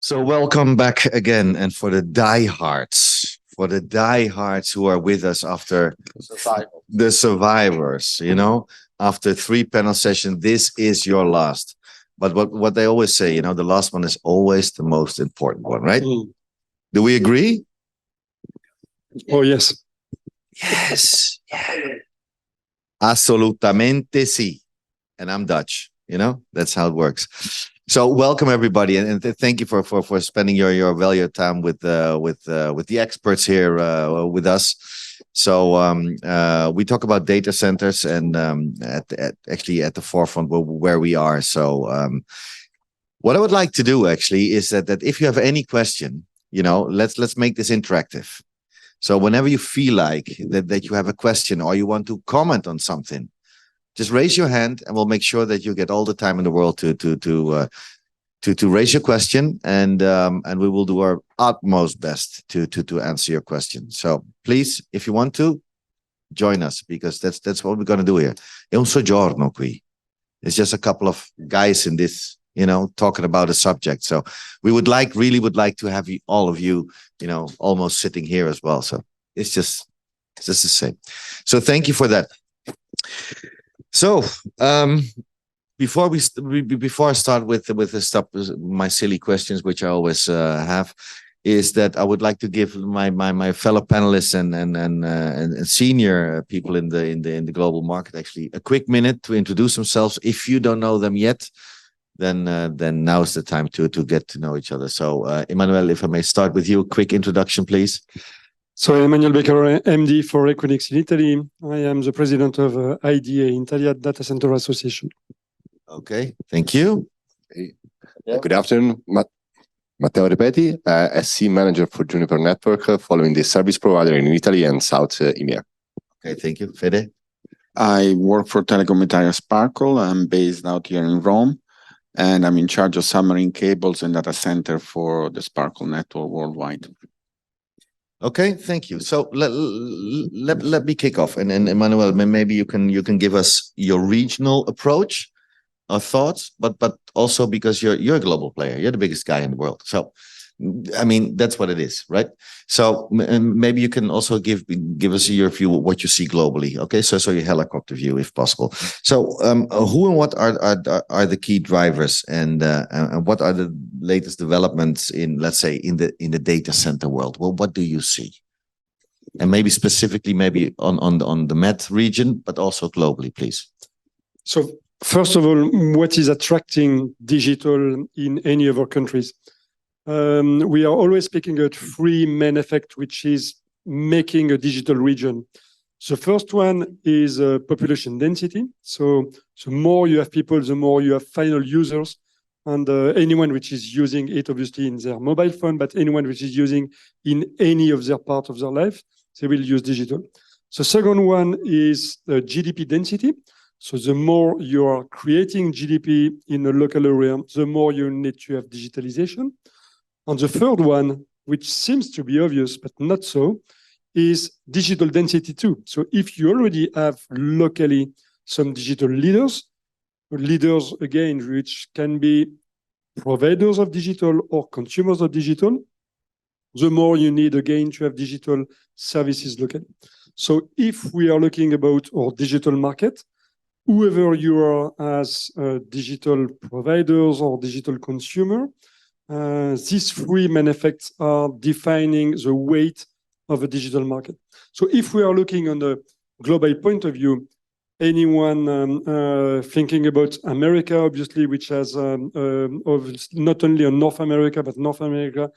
So welcome back again, and for the diehards who are with us after the survivors, after 3 panel sessions, this is your last. But what they always say, the last one is always the most important one, right? Do we agree? Oh, yes. Yes. Assolutamente sí. And I'm Dutch, that's how it works. So welcome everybody, and thank you for spending your valuable time with the experts here with us. So we talk about data centers, and actually at the forefront where we are. So what I would like to do actually is that if you have any question, let's make this interactive. So whenever you feel like that you have a question or you want to comment on something, just raise your hand, and we'll make sure that you get all the time in the world to raise your question, and we will do our utmost best to answer your question. So please, if you want to, join us, because that's what we're going to do here. È un soggiorno qui. It's just a couple of guys in this, talking about a subject. So we really would like to have all of you, almost sitting here as well. So it's just the same. So thank you for that. So, before I start with the stuff, my silly questions, which I always have, is that I would like to give my fellow panelists and senior people in the global market actually a quick minute to introduce themselves. If you don't know them yet, then now's the time to get to know each other. So, Emmanuel, if I may start with you, a quick introduction, please. So Emmanuel Becker, MD for Equinix in Italy. I am the president of IDA, Italia Data Center Association. Okay, thank you. Good afternoon, Matteo Repeti, SC manager for Juniper Network, following the service provider in Italy and South EMEA. Okay, thank you. Fede? I work for Telecom Italia Sparkle. I'm based out here in Rome, and I'm in charge of submarine cables and data center for the Sparkle network worldwide. Okay, thank you. So let me kick off, and Emmanuel, maybe you can give us your regional approach or thoughts, but also because you're a global player, you're the biggest guy in the world. So, I mean, that's what it is, right? So maybe you can also give us your view of what you see globally. Okay, so your helicopter view, if possible. So, who and what are the key drivers, and what are the latest developments in, let's say, in the data center world? Well, what do you see? And maybe specifically, on the Med region, but also globally, please. So first of all, what is attracting digital in any of our countries? We are always speaking about 3 main effects, which is making a digital region. The first one is population density. So the more you have people, the more you have final users, and anyone which is using it, obviously, in their mobile phone, but anyone which is using in any of their part of their life, they will use digital. The second one is GDP density. So the more you are creating GDP in a local area, the more you need to have digitalization. And the third one, which seems to be obvious, but not so, is digital density too. So if you already have locally some digital leaders, again, which can be providers of digital or consumers of digital, the more you need, again, to have digital services locally. So if we are looking about our digital market, whoever you are as digital providers or digital consumer, these 3 main effects are defining the weight of a digital market. So if we are looking on the global point of view, anyone thinking about America, obviously, which has not only on North America, but North America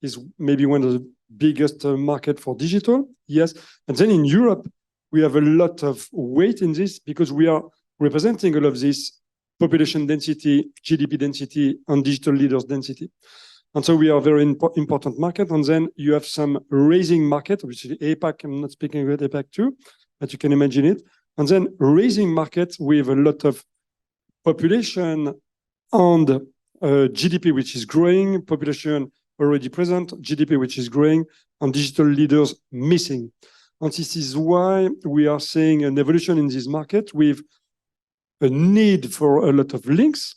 is maybe one of the biggest market for digital, yes. And then in Europe, we have a lot of weight in this because we are representing all of this population density, GDP density, and digital leaders density. And so we are a very important market. And then you have some raising market, which is APAC. I'm not speaking about APAC too, but you can imagine it. And then raising market with a lot of population and GDP, which is growing, population already present, GDP, which is growing, and digital leaders missing. And this is why we are seeing an evolution in this market with a need for a lot of links,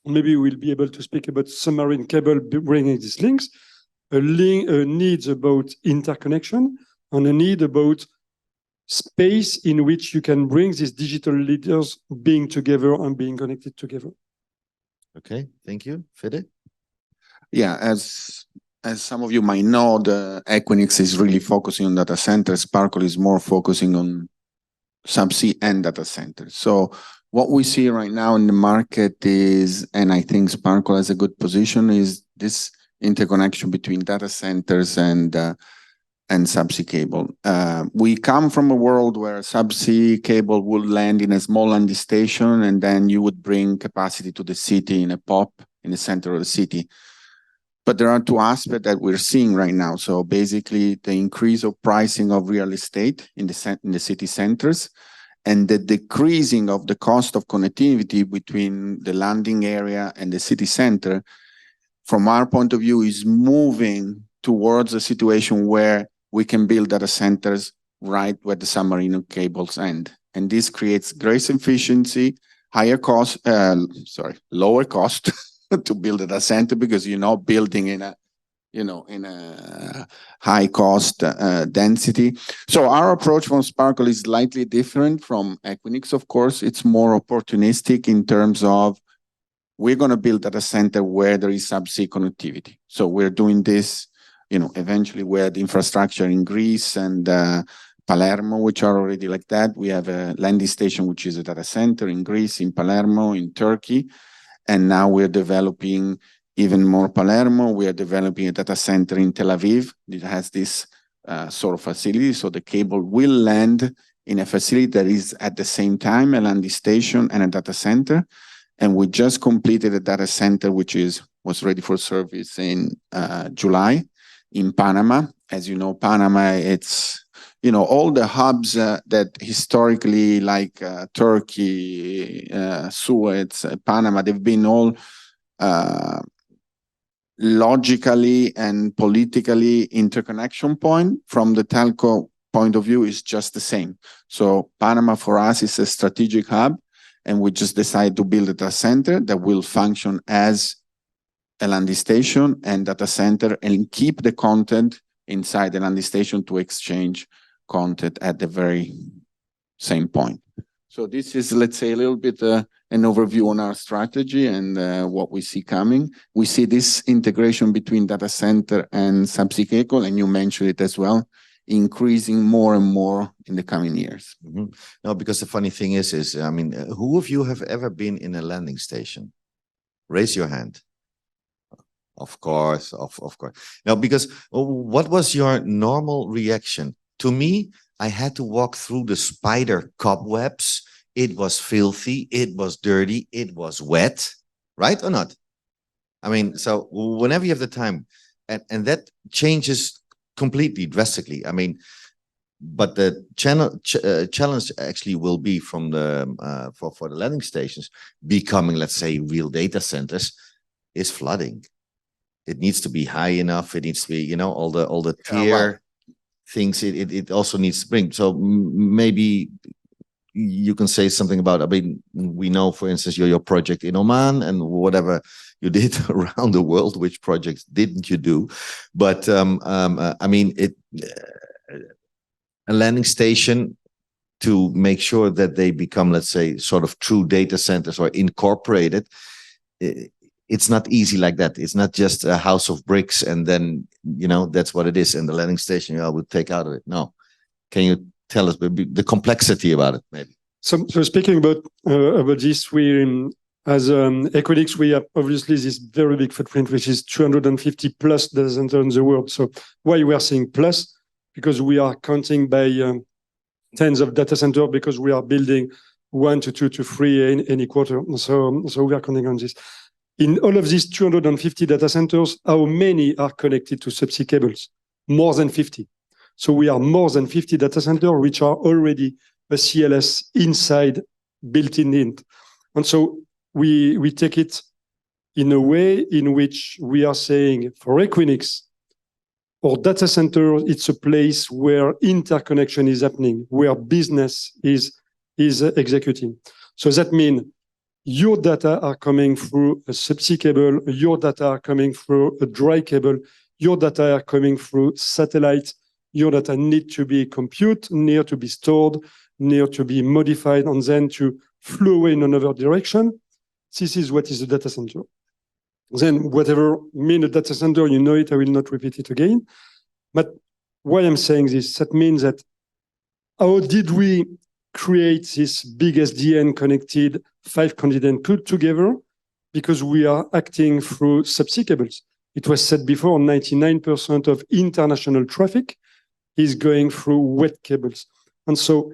maybe we'll be able to speak about submarine cable bringing these links, a need about interconnection, and a need about space in which you can bring these digital leaders being together and being connected together. Okay, thank you. Fede? Yeah, as some of you might know, the Equinix is really focusing on data centers. Sparkle is more focusing on subsea and data centers. So what we see right now in the market is, and I think Sparkle has a good position, is this interconnection between data centers and subsea cable. We come from a world where subsea cable would land in a small landing station, and then you would bring capacity to the city in a POP in the center of the city. But there are two aspects that we're seeing right now. So basically, the increase of pricing of real estate in the city centers, and the decreasing of the cost of connectivity between the landing area and the city center, from our point of view, is moving towards a situation where we can build data centers right where the submarine cables end. And this creates great efficiency, lower cost to build a data center, because you're not building in a high cost density. So our approach from Sparkle is slightly different from Equinix, of course. It's more opportunistic in terms of we're going to build data center where there is subsea connectivity. So we're doing this, eventually where the infrastructure in Greece and Palermo, which are already like that. We have a landing station, which is a data center in Greece, in Palermo, in Turkey. And now we're developing even more Palermo. We are developing a data center in Tel Aviv that has this sort of facility. So the cable will land in a facility that is at the same time a landing station and a data center. And we just completed a data center which was ready for service in July in Panama. As you know, Panama, it's all the hubs that historically, like Turkey, Suez, Panama, they've been all logically and politically interconnection point. From the telco point of view, is just the same. So Panama for us is a strategic hub, and we just decided to build a data center that will function as a landing station and data center, and keep the content inside the landing station to exchange content at the very same point. So this is, let's say, a little bit an overview on our strategy and what we see coming. We see this integration between data center and subsea cable, and you mentioned it as well, increasing more and more in the coming years. Mm-hmm. No, because the funny thing is, who of you have ever been in a landing station? Raise your hand. Of course, of course. Now, because what was your normal reaction? To me, I had to walk through the spider cobwebs. It was filthy, it was dirty, it was wet, right or not? So whenever you have the time, and that changes completely, drastically. But the challenge actually will be from the for the landing stations becoming, let's say, real data centers, is flooding. It needs to be high enough. It needs to be, all the tier things. It also needs to bring. So maybe you can say something about. We know, for instance, your project in Oman and whatever you did around the world. Which projects didn't you do? But a landing station, to make sure that they become, let's say, sort of true data centers or incorporated. It's not easy like that. It's not just a house of bricks and then, that's what it is. And the landing station, would take out of it. No. Can you tell us the complexity about it, maybe? So speaking about this, we, as Equinix, we have obviously this very big footprint, which is 250 plus data centers in the world. So why we are saying plus? Because we are counting by tens of data centers, because we are building 1 to 2 to 3 in any quarter. So we are counting on this. In all of these 250 data centers, how many are connected to subsea cables? More than 50. So we are more than 50 data centers which are already a CLS inside, built in it. And so we take it in a way in which we are saying, for Equinix, or data center, it's a place where interconnection is happening, where business is executing. So that means your data are coming through a subsea cable, your data are coming through a dry cable, your data are coming through satellite, your data need to be computed, near to be stored, near to be modified, and then to flow away in another direction. This is what is a data center. Then whatever mean a data center, you know it, I will not repeat it again. But why I'm saying this, that means that how did we create this big SDN connected 5 continents put together? Because we are acting through subsea cables. It was said before, 99% of international traffic is going through wet cables. And so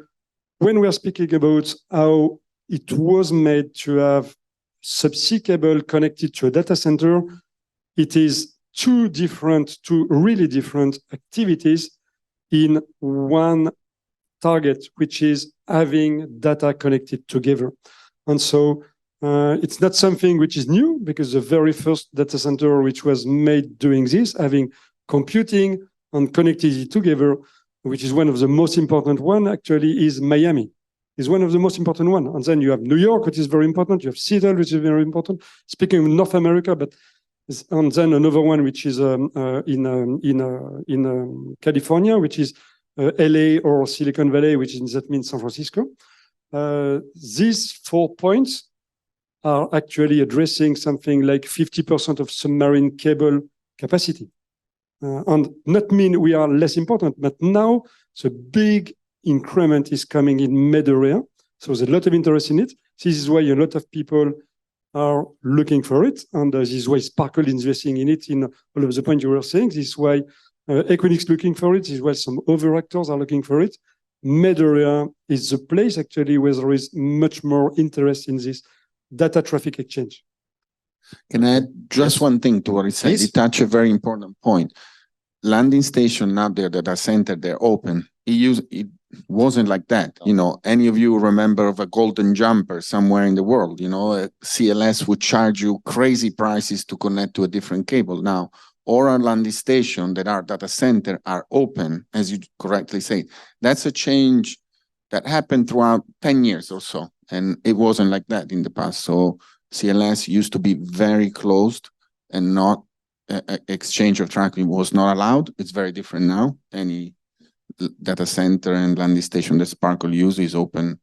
when we are speaking about how it was made to have subsea cable connected to a data center, it is two really different activities in one target, which is having data connected together. And so it's not something which is new, because the very first data center which was made doing this, having computing and connectivity together, which is one of the most important one, actually, is Miami. Is one of the most important one. And then you have New York, which is very important. You have Seattle, which is very important. Speaking of North America, and then another one which is in California, which is LA or Silicon Valley, that means San Francisco. These 4 points are actually addressing something like 50% of submarine cable capacity. And not mean we are less important, but now the big increment is coming in med area. So there's a lot of interest in it. This is why a lot of people are looking for it. And this is why Sparkle is investing in it in all of the points you were saying. This is why Equinix looking for it. This is why some other actors are looking for it. Med area is the place actually where there is much more interest in this data traffic exchange. Can I add just one thing to what he said? He touched a very important point. Landing station, not their data center, they're open. It wasn't like that. You know, any of you remember of a golden jumper somewhere in the world? You know, a CLS would charge you crazy prices to connect to a different cable. Now, all our landing station that are data center are open, as you correctly say. That's a change that happened throughout 10 years or so. And it wasn't like that in the past. So CLS used to be very closed and not exchange of traffic was not allowed. It's very different now. Any data center and landing station that Sparkle uses is open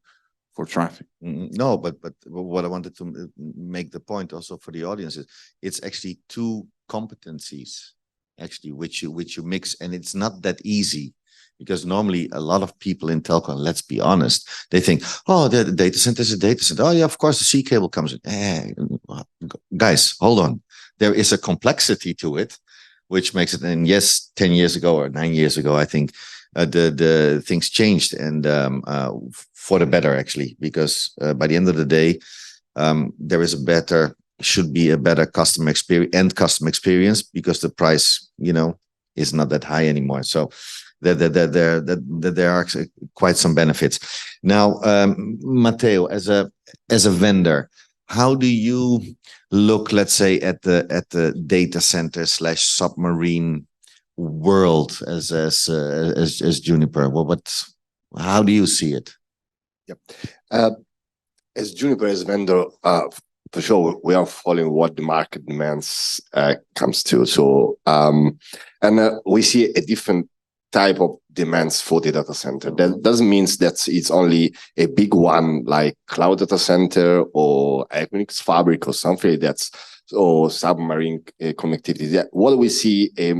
for traffic. No, but what I wanted to make the point also for the audience is it's actually two competencies actually which you mix, and it's not that easy. Because normally a lot of people in telco, let's be honest, they think, oh, the data center is a data center. Oh, yeah, of course, the sea cable comes in. Guys, hold on. There is a complexity to it, which makes it, and yes, 10 years ago or 9 years ago, I think the things changed, and for the better, actually, because by the end of the day, there is should be a better customer experience, because the price, is not that high anymore. So there are quite some benefits. Now, Matteo, as a vendor, how do you look, let's say, at the data center / submarine world as Juniper? How do you see it? Yep. As Juniper, as vendor, for sure, we are following what the market demands comes to. So, we see a different type of demands for the data center. That doesn't mean that it's only a big one like cloud data center or Equinix Fabric or something or submarine connectivity. What we see a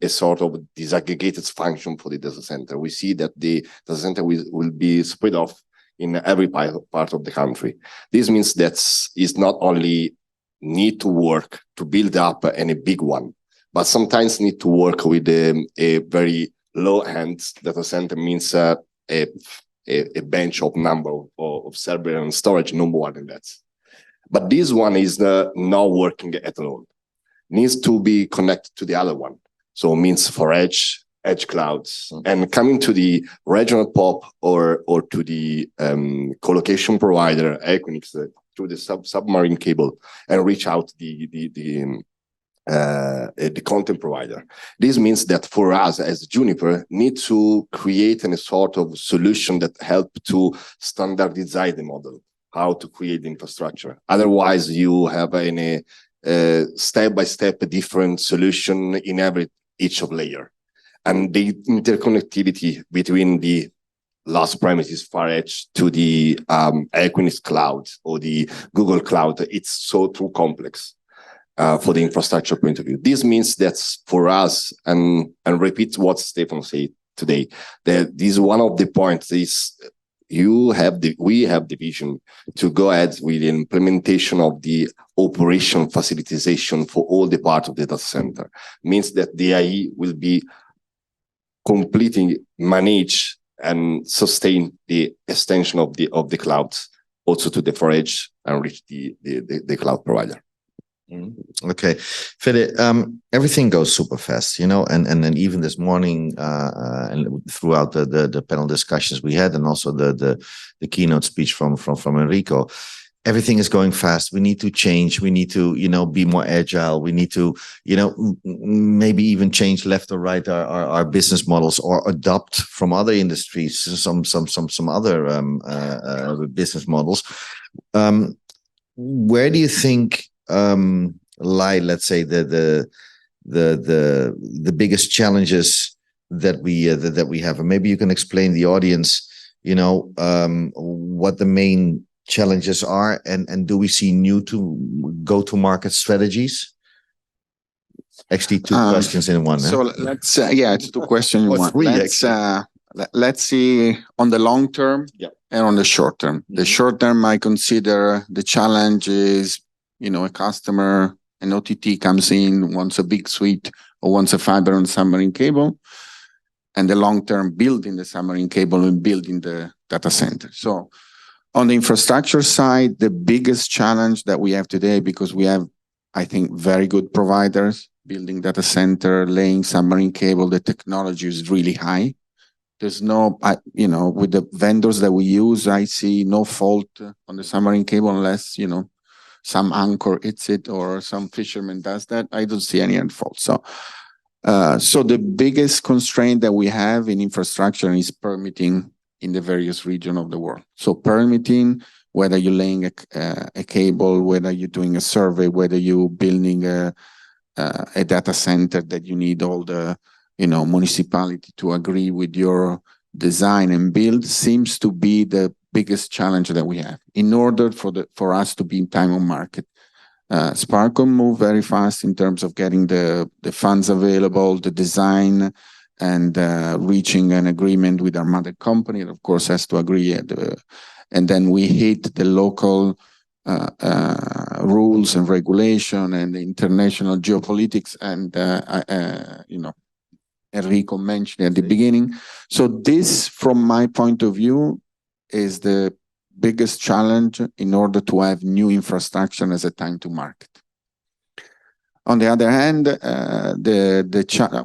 sort of disaggregated function for the data center. We see that the data center will be spread off in every part of the country. This means that it's not only need to work to build up a big one, but sometimes need to work with a very low-end data center, means a bench of number of server and storage, no more than that. But this one is not working at all. Needs to be connected to the other one. So it means for edge clouds, and coming to the regional POP or to the colocation provider, Equinix, through the submarine cable, and reach out the content provider. This means that for us as Juniper, need to create a sort of solution that help to standardize the model. how to create the infrastructure. Otherwise, you have a step-by-step different solution in each of layer. And the interconnectivity between the last premises far edge to the Equinix cloud or the Google cloud, it's so too complex for the infrastructure point of view. This means that for us, and repeat what Stefano said today, that this is one of the points is we have the vision to go ahead with the implementation of the operation facilitization for all the parts of the data center. Means that the AI will be completely manage and sustain the extension of the clouds also to the far edge and reach the cloud provider. Okay, Fede, everything goes super fast, you know, and then even this morning and throughout the panel discussions we had, and also the keynote speech from Enrico, everything is going fast. We need to change. We need to, you know, be more agile. We need to, you know, maybe even change left or right our business models, or adopt from other industries some other business models. Where do you think lie, let's say, the biggest challenges that we have? And maybe you can explain the audience, you know, what the main challenges are, and do we see new go-to-market strategies? Actually, two questions in one. So let's it's two questions in one. Let's see on the long term and on the short term. The short term, I consider the challenge is, you know, a customer, an OTT comes in, wants a big suite or wants a fiber and submarine cable, and the long term building the submarine cable and building the data center. So on the infrastructure side, the biggest challenge that we have today, because we have, I think, very good providers building data center, laying submarine cable, the technology is really high. There's no, you know, with the vendors that we use, I see no fault on the submarine cable unless, you know, some anchor hits it or some fisherman does that. I don't see any fault. So the biggest constraint that we have in infrastructure is permitting in the various regions of the world. So permitting, whether you're laying a cable, whether you're doing a survey, whether you're building a data center that you need all the, you know, municipality to agree with your design and build, seems to be the biggest challenge that we have in order for us to be in time on market. Sparkle moved very fast in terms of getting the funds available, the design, and reaching an agreement with our mother company. It, of course, has to agree. And then we hit the local rules and regulation and the international geopolitics. And, you know, Enrico mentioned at the beginning. So this, from my point of view, is the biggest challenge in order to have new infrastructure as a time to market. On the other hand,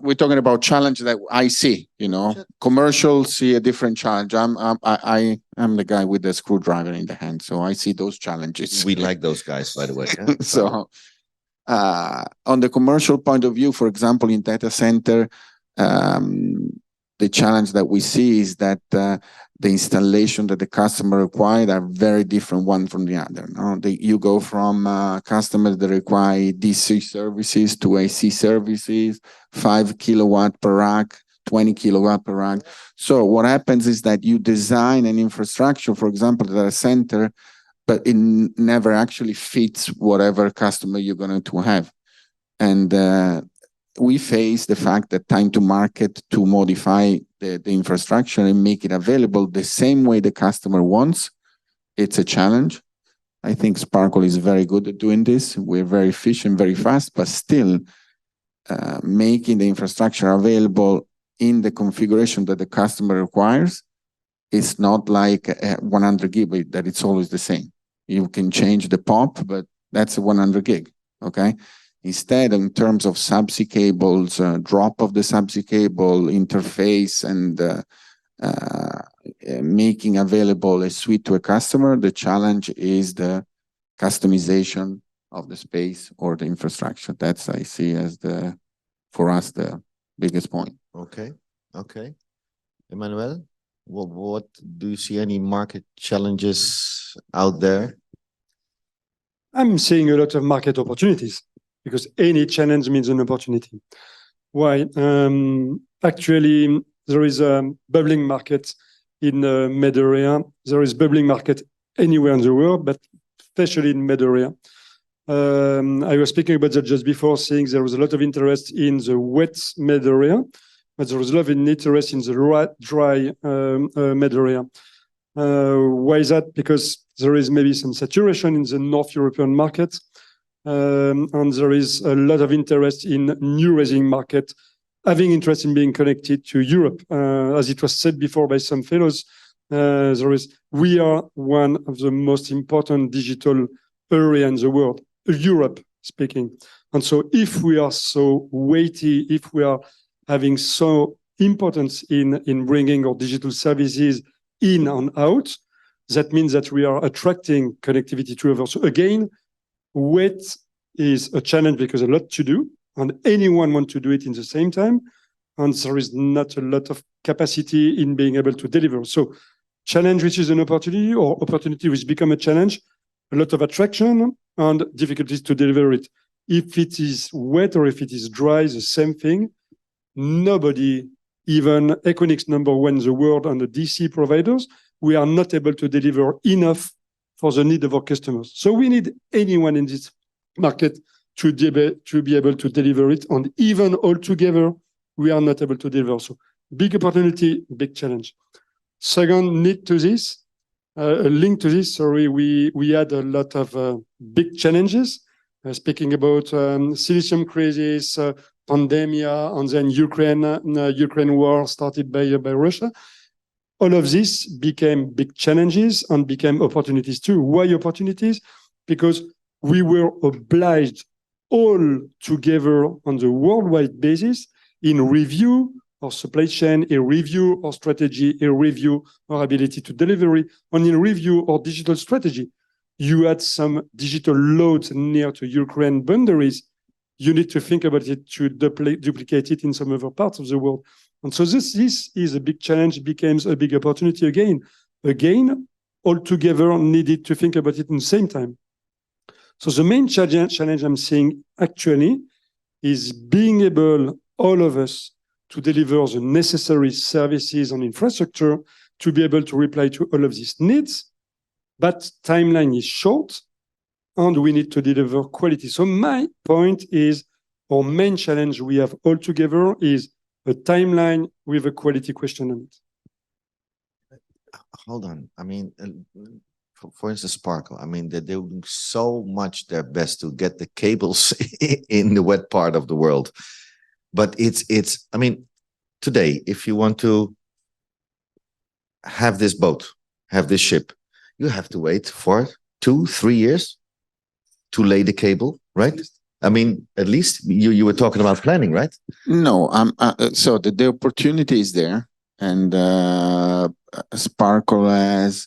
we're talking about challenge that I see, you know, commercials see a different challenge. I'm the guy with the screwdriver in the hand, so I see those challenges. We like those guys, by the way. Yeah? So on the commercial point of view, for example, in data center, the challenge that we see is that the installation that the customer required are very different one from the other. No? You go from customers that require DC services to AC services, 5 kilowatt per rack, 20 kilowatt per rack. So what happens is that you design an infrastructure, for example, data center, but it never actually fits whatever customer you're going to have. And we face the fact that time to market to modify the infrastructure and make it available the same way the customer wants, it's a challenge. I think Sparkle is very good at doing this. We're very efficient, very fast, but still making the infrastructure available in the configuration that the customer requires. It's not like 100 gig that it's always the same. You can change the POP, but that's a 100 gig, okay? Instead, in terms of subsea cables, drop of the subsea cable, interface, and making available a suite to a customer, the challenge is the customization of the space or the infrastructure. That's, I see, as for us, the biggest point. Okay. Emmanuel? what do you see any market challenges out there? I'm seeing a lot of market opportunities because any challenge means an opportunity. Why? Actually, there is a bubbling market in the Med area. There is bubbling market anywhere in the world, but especially in Med area. I was speaking about that just before, saying there was a lot of interest in the wet Med area, but there was a lot of interest in the dry Med area. Why is that? Because there is maybe some saturation in the North European market, and there is a lot of interest in new raising market, having interest in being connected to Europe. As it was said before by some fellows, we are one of the most important digital area in the world, Europe speaking. And so if we are so weighty, if we are having so importance in bringing our digital services in and out, that means that we are attracting connectivity to others. So again, weight is a challenge because a lot to do, and anyone wants to do it in the same time, and there is not a lot of capacity in being able to deliver. So challenge which is an opportunity, or opportunity which become a challenge, a lot of attraction and difficulties to deliver it. If it is wet or if it is dry, the same thing. Nobody, even Equinix #1 in the world and the DC providers, we are not able to deliver enough for the need of our customers. So we need anyone in this market to be able to deliver it, and even all together, we are not able to deliver. So big opportunity, big challenge. Second, link to this, we had a lot of big challenges. Speaking about silicium crisis, pandemic, and then Ukraine war started by Russia. All of this became big challenges and became opportunities too. Why opportunities? Because we were obliged all together on the worldwide basis in review our supply chain, a review our strategy, a review our ability to deliver, and in review our digital strategy. You had some digital loads near to Ukraine boundaries. You need to think about it to duplicate it in some other parts of the world. And so this is a big challenge, becomes a big opportunity again. Again, all together needed to think about it in the same time. So the main challenge I'm seeing actually is being able, all of us, to deliver the necessary services and infrastructure to be able to reply to all of these needs. But timeline is short and we need to deliver quality. So my point is our main challenge we have all together is a timeline with a quality question on it. Hold on. I mean, for instance, Sparkle, I mean, they're doing so much their best to get the cables in the wet part of the world. But I mean, today, if you want to have this boat, have this ship, you have to wait for 2-3 years to lay the cable, right? I mean, at least you were talking about planning, right? No, so the opportunity is there, and Sparkle has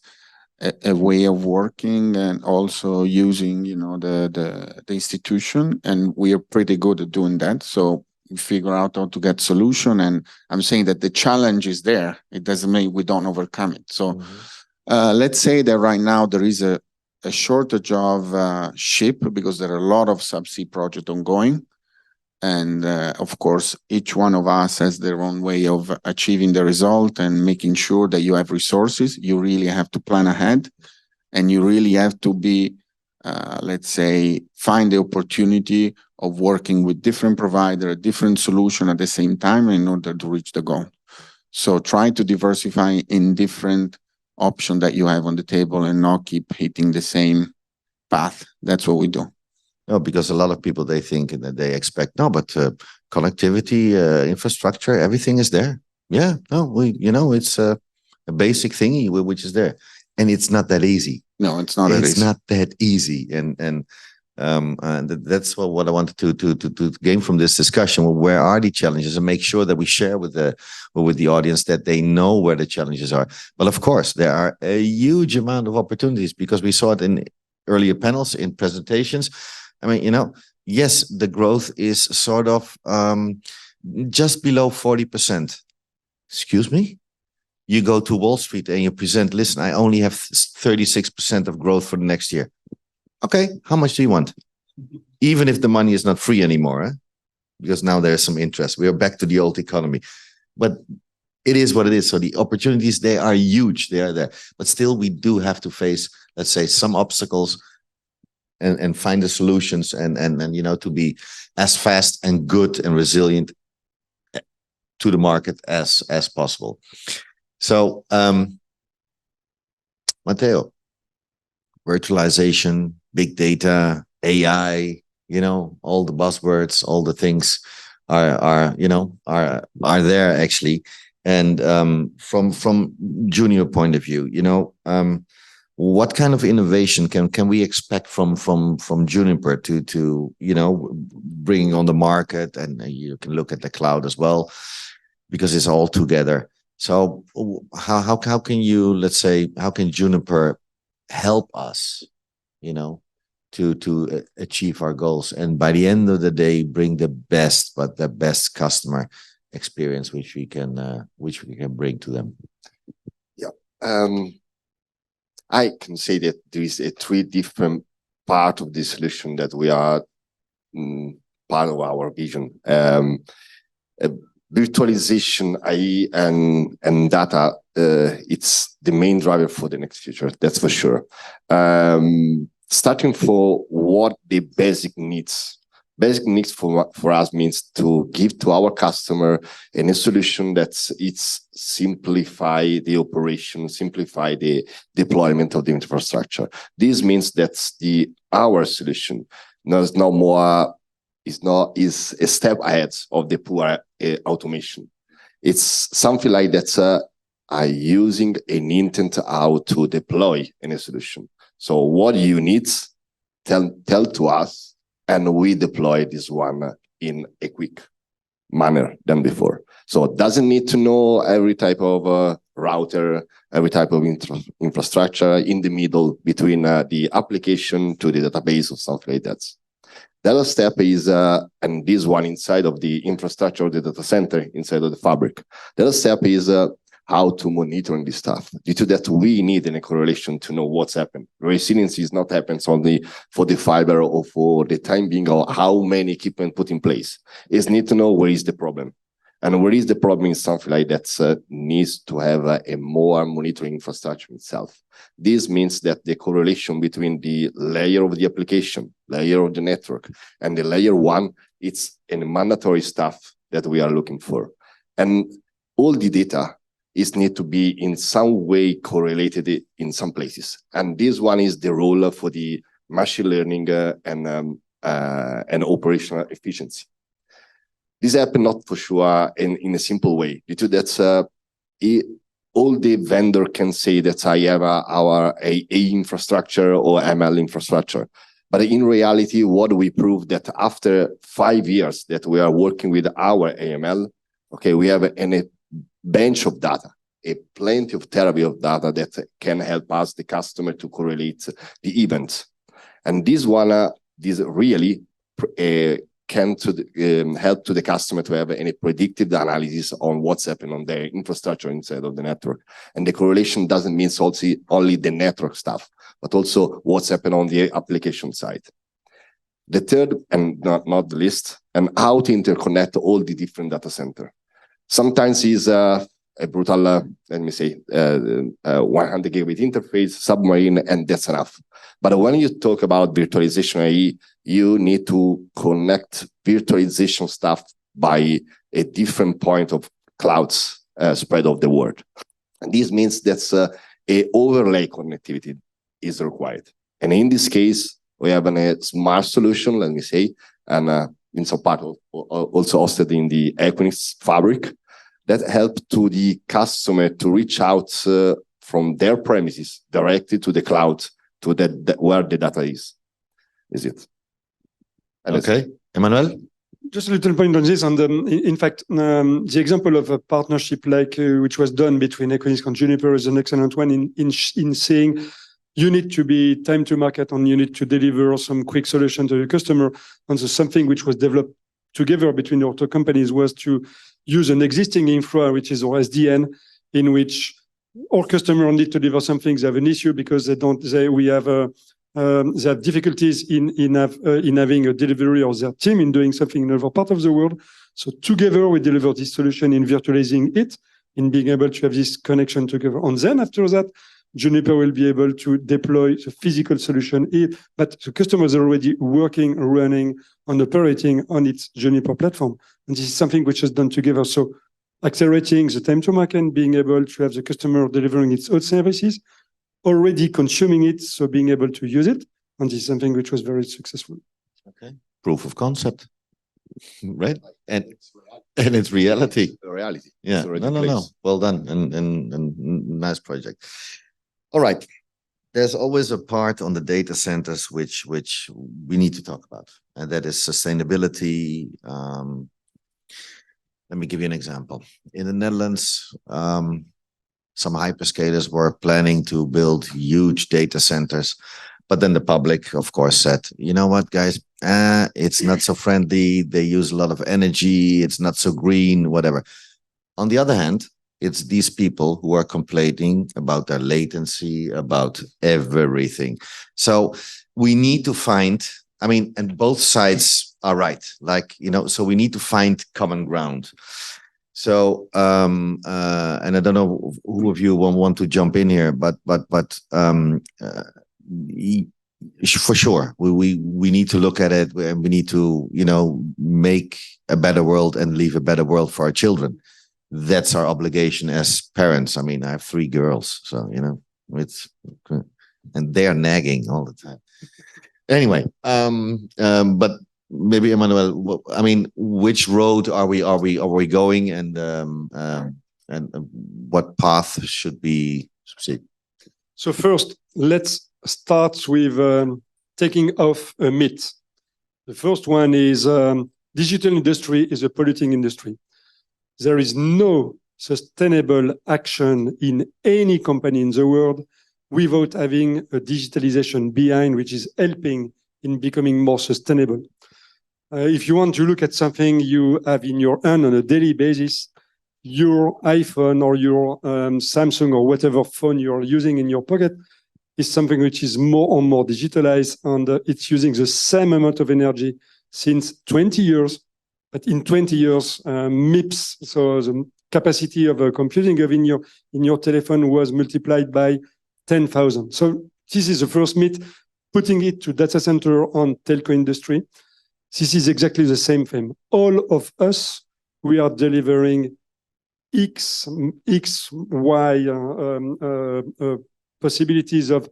a way of working and also using, the institution, and we are pretty good at doing that. So we figure out how to get solution, and I'm saying that the challenge is there. It doesn't mean we don't overcome it. So let's say that right now there is a shortage of ship because there are a lot of subsea projects ongoing. And of course, each one of us has their own way of achieving the result and making sure that you have resources. You really have to plan ahead, and you really have to be, let's say, find the opportunity of working with different providers, different solution at the same time in order to reach the goal. So try to diversify in different options that you have on the table and not keep hitting the same path. That's what we do. No, because a lot of people, they think that they expect, no, but connectivity, infrastructure, everything is there. Yeah, no, it's a basic thingy which is there. And it's not that easy. No, it's not that easy. It's not that easy. And that's what I wanted to gain from this discussion. Well, where are the challenges, and make sure that we share with the audience that they know where the challenges are. But of course, there are a huge amount of opportunities because we saw it in earlier panels, in presentations. I mean, yes, the growth is sort of just below 40%. Excuse me? you go to Wall Street and you present, listen, I only have 36% of growth for the next year. Okay, how much do you want? Even if the money is not free anymore, because now there's some interest. We are back to the old economy. But it is what it is. So the opportunities, they are huge. They are there. But still, we do have to face, let's say, some obstacles and find the solutions and to be as fast and good and resilient to the market as possible. So, Matteo, virtualization, big data, AI, all the buzzwords, all the things are there actually. And from Junior point of view, what kind of innovation can we expect from Juniper to bring on the market? And you can look at the cloud as well, because it's all together. So how can you, let's say, how can Juniper help us, to achieve our goals, and by the end of the day bring the best customer experience which we can bring to them? Yeah, I can say that there is a 3 different part of the solution that we are part of our vision. Virtualization, AI, and data, it's the main driver for the next future, that's for sure. Starting for what the basic needs. Basic needs for us means to give to our customer a solution that's simplify the operation, simplify the deployment of the infrastructure. This means that our solution is a step ahead of the pure automation. It's something like that. Using an intent how to deploy any solution. So what you need, tell to us, and we deploy this one in a quick manner than before. So it doesn't need to know every type of router, every type of infrastructure in the middle between the application to the database or something like that. The other step is, and this one inside of the infrastructure of the data center, inside of the fabric. The other step is how to monitor this stuff. Due to that, we need a correlation to know what's happened. Resilience is not happens only for the fiber or for the time being or how many equipment put in place. It's need to know where is the problem. And where is the problem is something like that needs to have a more monitoring infrastructure itself. This means that the correlation between the layer of the application, layer of the network, and the layer 1, it's a mandatory stuff that we are looking for. And all the data is need to be in some way correlated in some places. And this one is the role for the machine learning and operational efficiency. This happens not for sure in a simple way. Due to that, all the vendor can say that I have our AI infrastructure or ML infrastructure. But in reality, what we prove that after 5 years that we are working with our AML, okay, we have a bench of data, a plenty of terabyte of data that can help us, the customer, to correlate the events. And this one, this really can help to the customer to have any predictive analysis on what's happened on their infrastructure inside of the network. And the correlation doesn't mean only the network stuff, but also what's happened on the application side. The third, and not the least, and how to interconnect all the different data centers. Sometimes is a brutal, let me say, 100 gigabit interface, submarine, and that's enough. But when you talk about virtualization AI, you need to connect virtualization stuff by a different point of clouds spread of the world. And this means that a overlay connectivity is required. And in this case, we have a smart solution, let me say, and in some part also hosted in the Equinix fabric, that help to the customer to reach out from their premises directly to the cloud, to where the data is it. And okay, Emmanuel? Just a little point on this. And in fact, the example of a partnership like which was done between Equinix and Juniper is an excellent one in saying you need to be time to market and you need to deliver some quick solution to your customer. And so something which was developed together between our two companies was to use an existing infra, which is our SDN, in which our customer need to deliver something, they have an issue because they have difficulties in having a delivery, or their team in doing something in another part of the world. So together we deliver this solution in virtualizing it, in being able to have this connection together. And then after that, Juniper will be able to deploy the physical solution, but the customer is already working, running, and operating on its Juniper platform. And this is something which is done together. So accelerating the time to market, being able to have the customer delivering its own services, already consuming it, so being able to use it. And this is something which was very successful. Okay. Proof of concept, right? And it's reality. Reality. Yeah. No. Well done, and nice project. All right. There's always a part on the data centers which we need to talk about, and that is sustainability. Let me give you an example. In the Netherlands, some hyperscalers were planning to build huge data centers, but then the public, of course, said, you know what, guys, it's not so friendly. They use a lot of energy. It's not so green, whatever. On the other hand, it's these people who are complaining about their latency, about everything. So we need to find, and both sides are right. So we need to find common ground. So, and I don't know who of you want to jump in here, but for sure, we need to look at it, and we need to, make a better world and leave a better world for our children. That's our obligation as parents. I have 3 girls, so, it's, and they're nagging all the time. Anyway, but maybe Emmanuel, which road are we going, and what path should we see? So first, let's start with taking off a myth. The first one is digital industry is a polluting industry. There is no sustainable action in any company in the world without having a digitalization behind, which is helping in becoming more sustainable. If you want to look at something you have in your hand on a daily basis, your iPhone or your Samsung or whatever phone you're using in your pocket is something which is more and more digitalized, and it's using the same amount of energy since 20 years. But in 20 years, MIPS, so the capacity of computing of in your telephone was multiplied by 10,000. So this is the first myth. Putting it to data center on telco industry, this is exactly the same thing. All of us, we are delivering X, Y possibilities of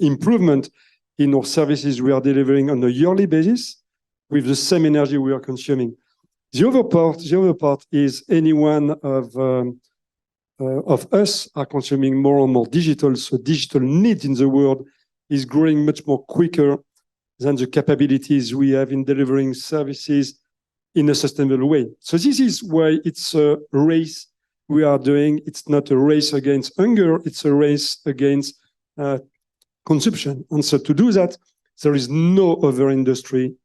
improvement in our services we are delivering on a yearly basis, with the same energy we are consuming. The other part is any one of us are consuming more and more digital. So digital need in the world is growing much more quicker than the capabilities we have in delivering services in a sustainable way. So this is why it's a race we are doing. It's not a race against hunger. It's a race against consumption. And so to do that, there is no other industry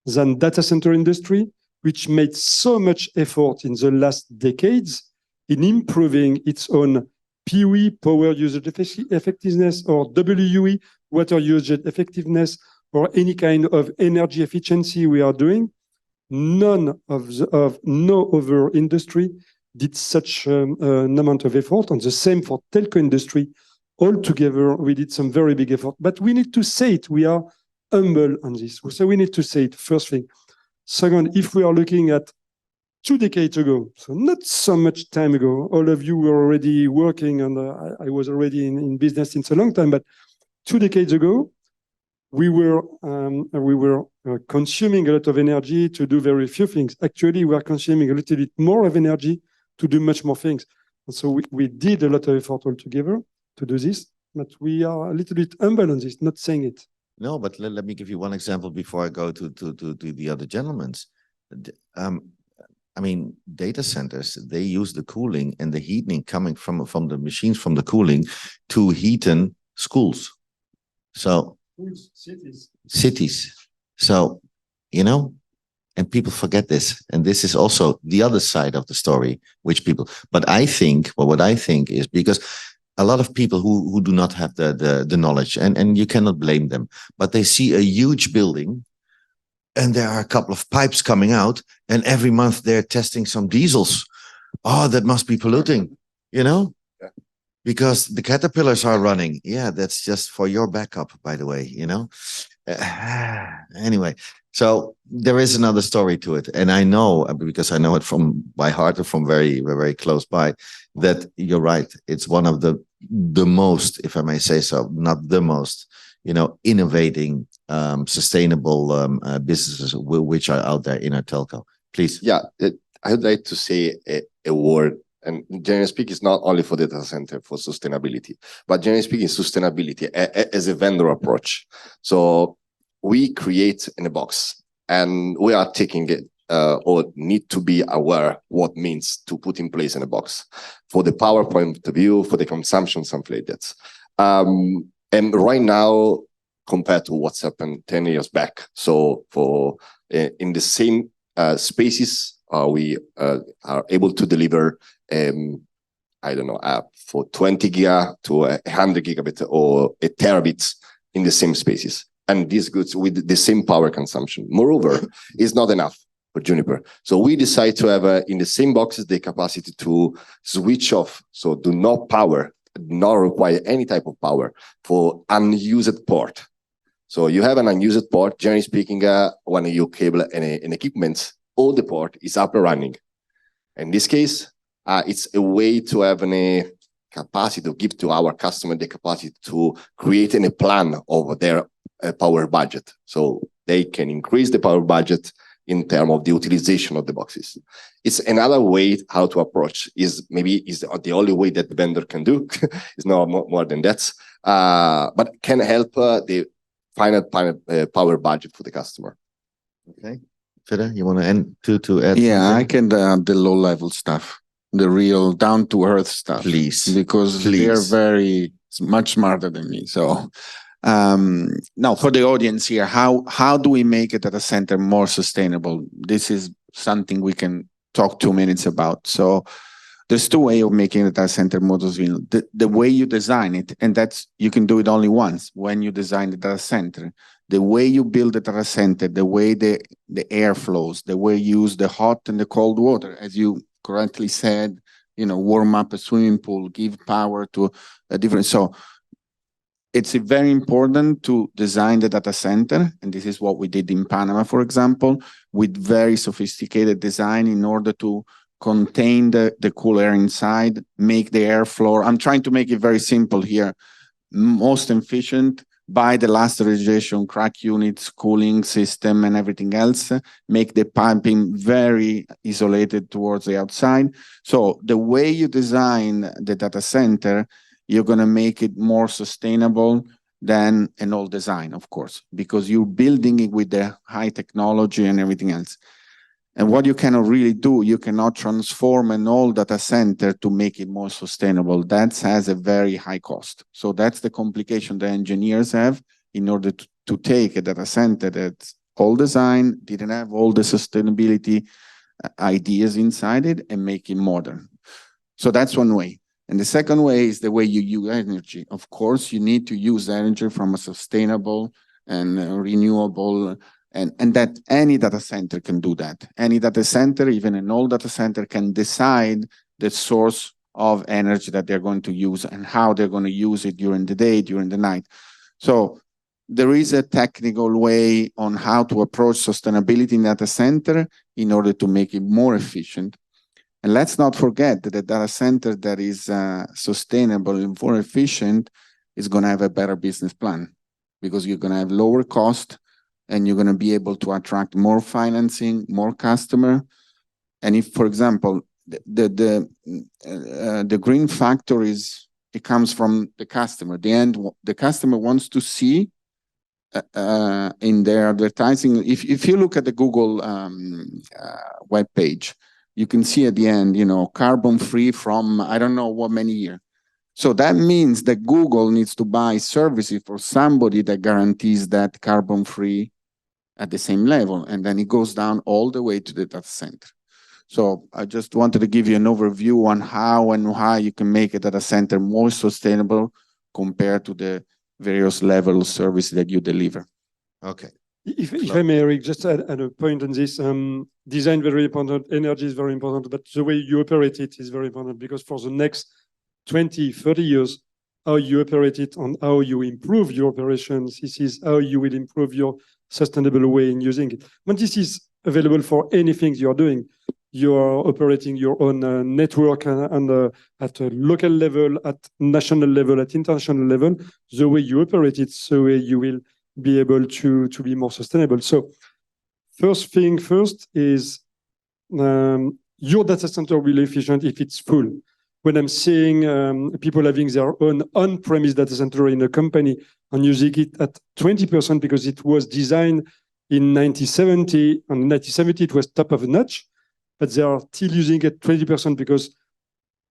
than data center industry, which made so much effort in the last decades in improving its own PUE, power usage effectiveness, or WUE, water usage effectiveness, or any kind of energy efficiency we are doing. No other industry did such an amount of effort. And the same for telco industry. All together, we did some very big effort. But we need to say it. We are humble on this. So we need to say it, first thing. Second, if we are looking at 2 decades ago, so not so much time ago, all of you were already working, and I was already in business since a long time, but 2 decades ago, we were consuming a lot of energy to do very few things. Actually, we are consuming a little bit more of energy to do much more things. And so we did a lot of effort all together to do this, but we are a little bit humble on this, not saying it. No, but let me give you one example before I go to the other gentlemen's. Data centers, they use the cooling and the heating coming from the machines, from the cooling, to heating schools. So cities. So, And people forget this. And this is also the other side of the story, which people, but I think, well, what I think is because a lot of people who do not have the knowledge, and you cannot blame them, but they see a huge building and there are a couple of pipes coming out, and every month they're testing some diesels. Oh, that must be polluting, you know? Yeah. Because the caterpillars are running. Yeah, that's just for your backup, by the way, you know? Anyway, so there is another story to it. And I know, because I know it from by heart or from very, very close by, that you're right. It's one of the most, if I may say so, not the most, you know, innovating, sustainable businesses which are out there in our telco. Please. Yeah, I would like to say a word. And generally speaking, it's not only for data center for sustainability, but generally speaking, sustainability as a vendor approach. So we create in a box, and we are taking it or need to be aware what means to put in place in a box for the power point of view, for the consumption, something like that. And right now, compared to what's happened 10 years back, so for in the same spaces, we are able to deliver, I don't know, for 20 giga to 100 gigabit or a terabit in the same spaces. And these goods with the same power consumption. Moreover, is not enough for Juniper. So we decide to have in the same boxes the capacity to switch off. So do not require any type of power for unused port. So you have an unused port, generally speaking, when you cable an equipment, all the port is up and running. In this case, it's a way to have a capacity to give to our customer the capacity to create a plan of their power budget. So they can increase the power budget in terms of the utilization of the boxes. It's another way how to approach is the only way that the vendor can do. It's not more than that, but can help the final power budget for the customer. Okay. Fida, you want to add to add? Yeah, something? I can add the low level stuff, the real down to earth stuff. Please. Because they're very much smarter than me. So now for the audience here, how do we make a data center more sustainable? This is something we can talk 2 minutes about. So there's two ways of making a data center more sustainable. The way you design it, and that's you can do it only once when you design the data center. The way you build the data center, the way the air flows, the way you use the hot and the cold water, as you correctly said, you know, warm up a swimming pool, give power to a different. So it's very important to design the data center, and this is what we did in Panama, for example, with very sophisticated design in order to contain the cool air inside, make the airflow. I'm trying to make it very simple here. Most efficient, buy the last refrigeration, crack units, cooling system, and everything else. Make the piping very isolated towards the outside. So the way you design the data center, you're going to make it more sustainable than an old design, of course, because you're building it with the high technology and everything else. And what you cannot really do, you cannot transform an old data center to make it more sustainable. That has a very high cost. So that's the complication the engineers have in order to take a data center that's old design, didn't have all the sustainability ideas inside it, and make it modern. So that's one way. And the second way is the way you use energy. Of course, you need to use energy from a sustainable and renewable, and that any data center can do that. Any data center, even an old data center, can decide the source of energy that they're going to use and how they're going to use it during the day, during the night. So there is a technical way on how to approach sustainability in data center in order to make it more efficient. And let's not forget that the data center that is sustainable and more efficient is going to have a better business plan, because you're going to have lower cost and you're going to be able to attract more financing, more customer. And if, for example, the green factor it comes from the customer. The customer wants to see in their advertising. If you look at the Google web page, you can see at the end, you know, carbon free from I don't know what many years. So that means that Google needs to buy services for somebody that guarantees that carbon free at the same level, and then it goes down all the way to the data center. So I just wanted to give you an overview on how and why you can make a data center more sustainable compared to the various level of service that you deliver. Okay. If I may, Eric, just add a point on this. Design very important, energy is very important, but the way you operate it is very important, because for the next 20, 30 years, how you operate it and how you improve your operations, this is how you will improve your sustainable way in using it. When this is available for anything you're doing, you are operating your own network and at a local level, at national level, at international level, the way you operate it, the way you will be able to be more sustainable. So first thing first is your data center will be efficient if it's full. When I'm seeing people having their own on-premise data center in a company and using it at 20% because it was designed in 1970, and in 1970 it was top of the notch, but they are still using it 20% because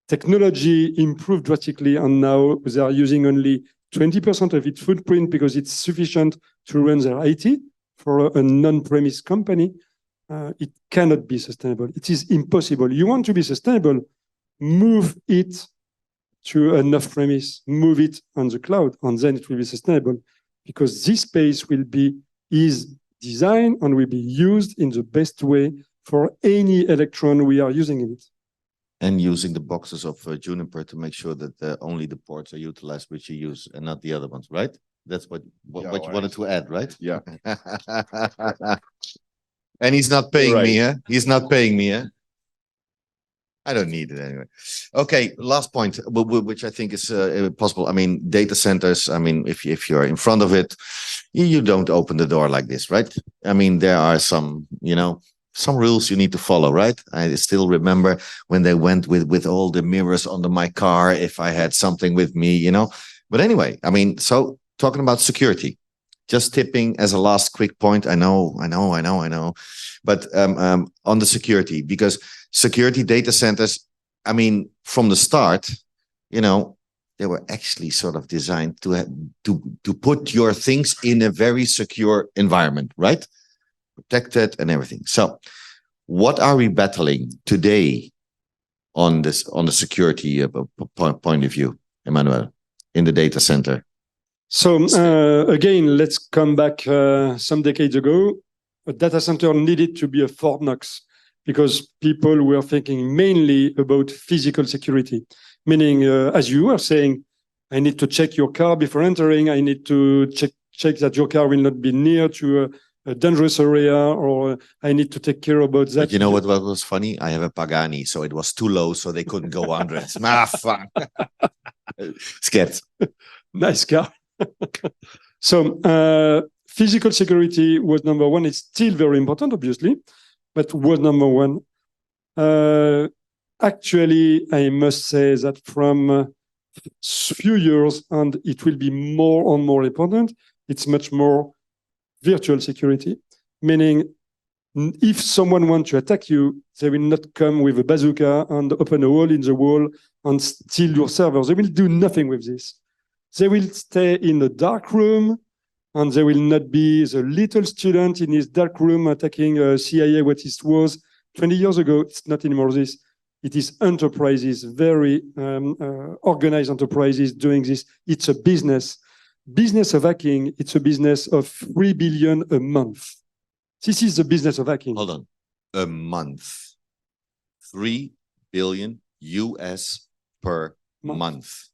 technology improved drastically, and now they are using only 20% of its footprint because it's sufficient to run their IT for a non-premise company. It cannot be sustainable. It is impossible. You want to be sustainable, move it to an off-premise, move it on the cloud, and then it will be sustainable, because this space is designed and will be used in the best way for any electron we are using in it. And using the boxes of Juniper to make sure that only the ports are utilized which you use and not the other ones, right? That's what you wanted to add, right? Yeah. And he's not paying me, Right. huh? He's not paying me, huh? I don't need it anyway. Okay, last point, which I think is possible. I mean, data centers, I mean, if you're in front of it, you don't open the door like this, right? I mean, there are some, some rules you need to follow, right? I still remember when they went with all the mirrors under my car if I had something with me, But anyway, I mean, so talking about security, just tipping as a last quick point. I know. But on the security, because security data centers, I mean, from the start, they were actually sort of designed to put your things in a very secure environment, right? Protected and everything. So what are we battling today on the security point of view, Emmanuel, in the data center? So again, let's come back some decades ago. A data center needed to be a Fort Knox because people were thinking mainly about physical security, meaning, as you were saying, I need to check your car before entering. I need to check that your car will not be near to a dangerous area, or I need to take care about that. But you know what was funny? I have a Pagani, so it was too low, so they couldn't go under it. Fun. Scared. Nice car. So physical security was number one. It's still very important, obviously, but was number one. Actually, I must say that from few years, and it will be more and more important, it's much more virtual security, meaning if someone wants to attack you, they will not come with a bazooka and open a hole in the wall and steal your servers. They will do nothing with this. They will stay in a dark room, and they will not be the little student in his dark room attacking CIA, what it was 20 years ago. It's not anymore this. It is enterprises, very organized enterprises doing this. It's a business. Business of hacking, it's a business of 3 billion a month. This is the business of hacking. Hold on. A month. 3 billion US per month.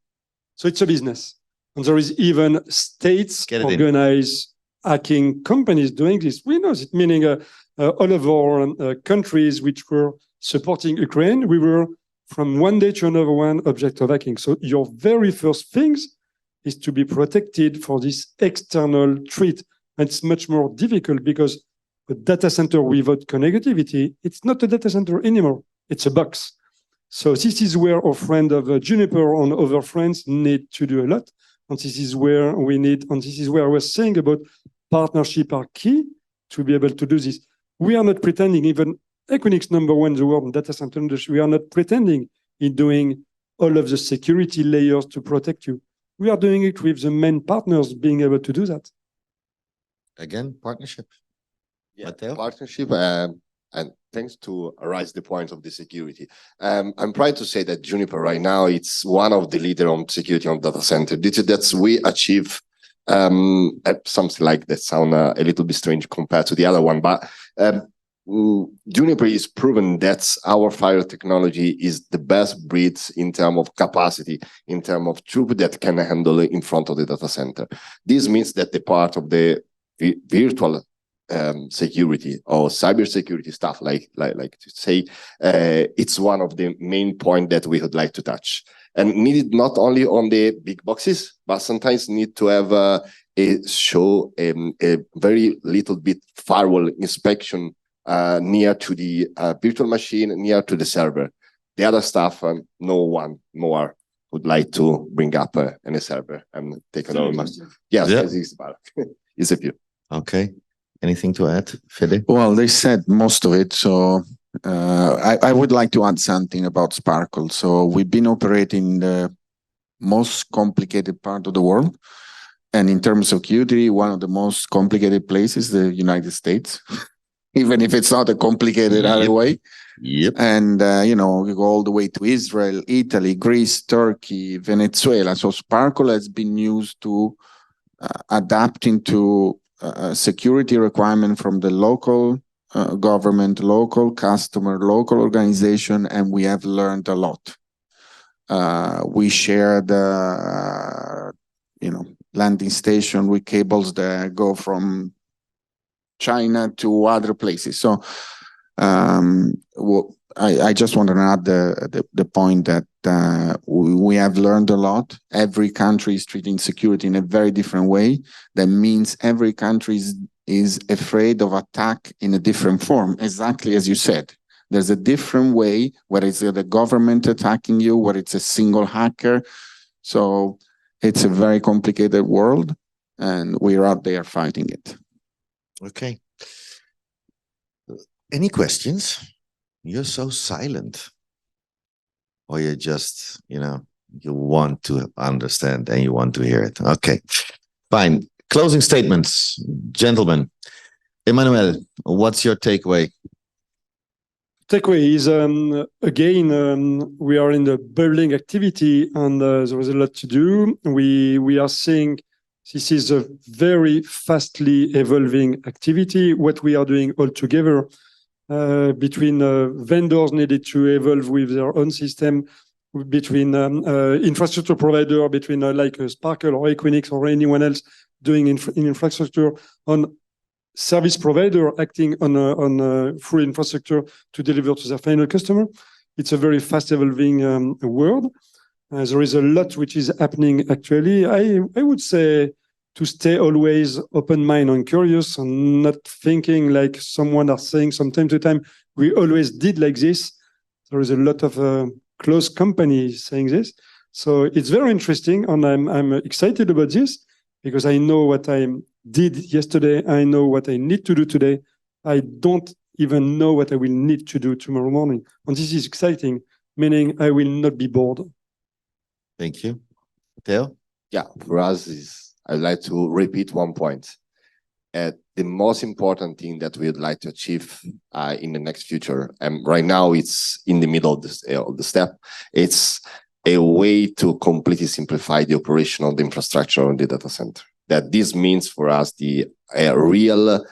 So it's a business. And there is even states organized hacking companies doing this. We know it, meaning all of our countries which were supporting Ukraine, we were from one day to another one object of hacking. So your very first things is to be protected for this external threat. And it's much more difficult because a data center without connectivity, it's not a data center anymore. It's a box. So this is where our friend of Juniper and other friends need to do a lot. And this is where we need, and this is where I was saying about partnership are key to be able to do this. We are not pretending, even Equinix #1 in the world in data center industry, we are not pretending in doing all of the security layers to protect you. We are doing it with the main partners being able to do that. Again, partnership. Matteo? Partnership, and thanks to raise the point of the security. I'm proud to say that Juniper right now, it's one of the leader on security on data center. That's we achieve something like that sound a little bit strange compared to the other one, but Juniper is proven that our fire technology is the best breed in terms of capacity, in terms of throughput that can handle in front of the data center. This means that the part of the virtual security or cybersecurity stuff, like to say, it's one of the main points that we would like to touch. And needed not only on the big boxes, but sometimes need to have a very little bit firewall inspection near to the virtual machine, near to the server. The other stuff, no one more would like to bring up in a server and take it over. Yes, it's a few. Okay. Anything to add, Fede? Well, they said most of it. So I would like to add something about Sparkle. So we've been operating in the most complicated part of the world. And in terms of security, one of the most complicated places, the United States, even if it's not a complicated other way. Yep. And, we go all the way to Israel, Italy, Greece, Turkey, Venezuela. So Sparkle has been used to adapt into security requirement from the local government, local customer, local organization, and we have learned a lot. We shared, landing station with cables that go from China to other places. So I just want to add the point that we have learned a lot. Every country is treating security in a very different way. That means every country is afraid of attack in a different form, exactly as you said. There's a different way, whether it's the government attacking you, whether it's a single hacker. So it's a very complicated world, and we're out there fighting it. Okay. Any questions? You're so silent. Or you're just, you want to understand and you want to hear it. Okay, fine. Closing statements, gentlemen. Emmanuel, what's your takeaway? Takeaway is, again, we are in the building activity and there is a lot to do. We are seeing this is a very fastly evolving activity. What we are doing all together between vendors needed to evolve with their own system, between infrastructure provider, between like Sparkle or Equinix or anyone else doing in infrastructure, on service provider acting on full infrastructure to deliver to their final customer. It's a very fast evolving world. There is a lot which is happening actually. I would say to stay always open-minded and curious and not thinking like someone are saying from time to time, we always did like this. There is a lot of close companies saying this. So it's very interesting and I'm excited about this because I know what I did yesterday. I know what I need to do today. I don't even know what I will need to do tomorrow morning. And this is exciting, meaning I will not be bored. Thank you. Matteo? Yeah, for us, I'd like to repeat one point. The most important thing that we'd like to achieve in the next future, and right now it's in the middle of the step, it's a way to completely simplify the operation of the infrastructure on the data center. That this means for us the real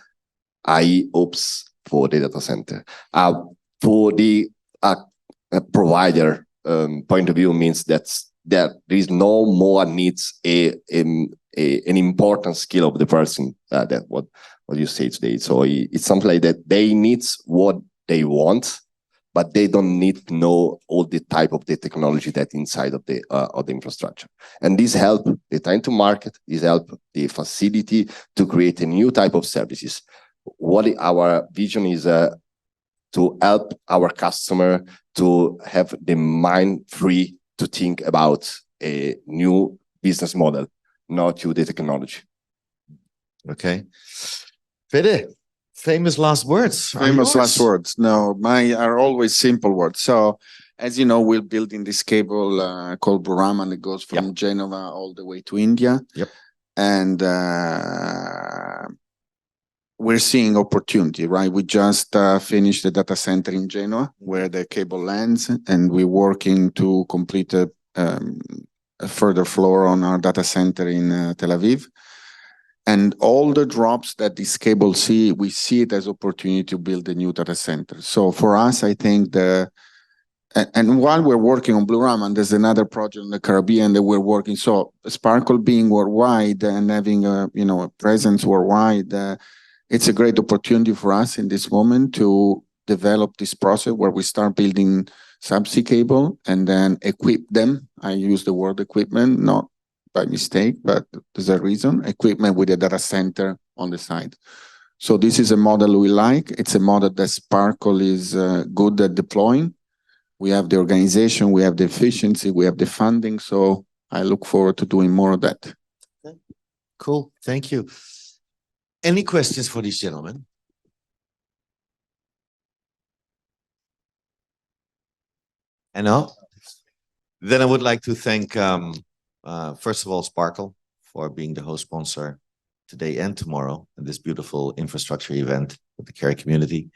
IOPS for the data center. For the provider point of view means that there is no more needs an important skill of the person that what you say today. So it's something like that. They need what they want, but they don't need to know all the type of the technology that inside of the infrastructure. And this help the time to market, this help the facility to create a new type of services. What our vision is to help our customer to have the mind free to think about a new business model, not to the technology. Okay. Fede, famous last words. Famous last words. No, mine are always simple words. So, as you know, we're building this cable called Brahman that goes from Genova all the way to India. Yep. And we're seeing opportunity, right? We just finished the data center in Genoa where the cable lands, and we're working to complete a further floor on our data center in Tel Aviv. And all the drops that this cable see, we see it as opportunity to build a new data center. So for us, I think and while we're working on Blue Raman, there's another project in the Caribbean that we're working. So Sparkle being worldwide and having a presence worldwide, it's a great opportunity for us in this moment to develop this process where we start building subsea cable and then equip them. I use the word equipment, not by mistake, but there's a reason, equipment with a data center on the side. So this is a model we like. It's a model that Sparkle is good at deploying. We have the organization, we have the efficiency, we have the funding. So I look forward to doing more of that. Okay. Cool. Thank you. Any questions for these gentlemen? And no? Then I would like to thank, first of all, Sparkle for being the host sponsor today and tomorrow in this beautiful infrastructure event with the Carry community.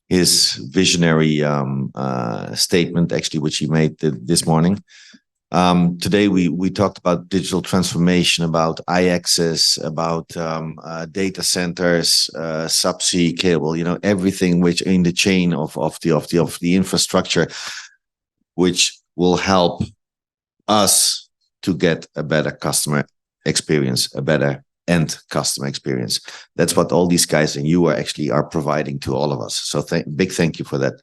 His visionary statement, actually, which he made this morning. Today, we talked about digital transformation, about I-access, about data centers, subsea cable, everything which in the chain of the infrastructure, which will help us to get a better customer experience, a better end customer experience. That's what all these guys and you are providing to all of us. So big thank you for that.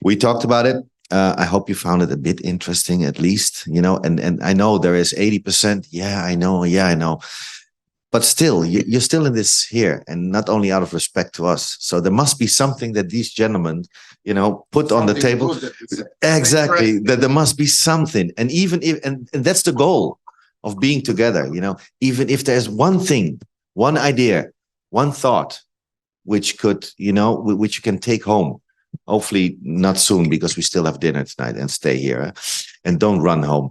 We talked about it. I hope you found it a bit interesting, at least, and I know there is 80%. Yeah, I know. But still, you're still in this here, and not only out of respect to us. So there must be something that these gentlemen, put on the table. Exactly. That there must be something. And even if, and that's the goal of being together, even if there's one thing, one idea, one thought, which could, which you can take home. Hopefully not soon, because we still have dinner tonight, and stay here and don't run home.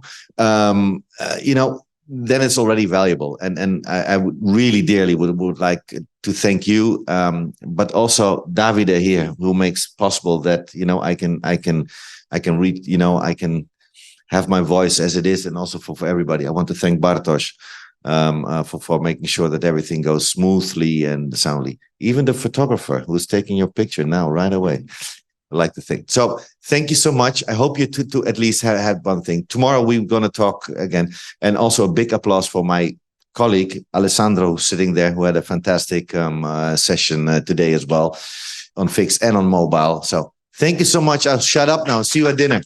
Then it's already valuable. And I would really dearly would like to thank you, but also Davide here, who makes possible that, I can read, I can have my voice as it is, and also for everybody. I want to thank Bartosz for making sure that everything goes smoothly and soundly. Even the photographer who's taking your picture now right away. I like to think. So thank you so much. I hope you to at least had one thing. Tomorrow we're going to talk again. And also a big applause for my colleague, Alessandro, who's sitting there, who had a fantastic session today as well on fixed and on mobile. So thank you so much. I'll shut up now. See you at dinner.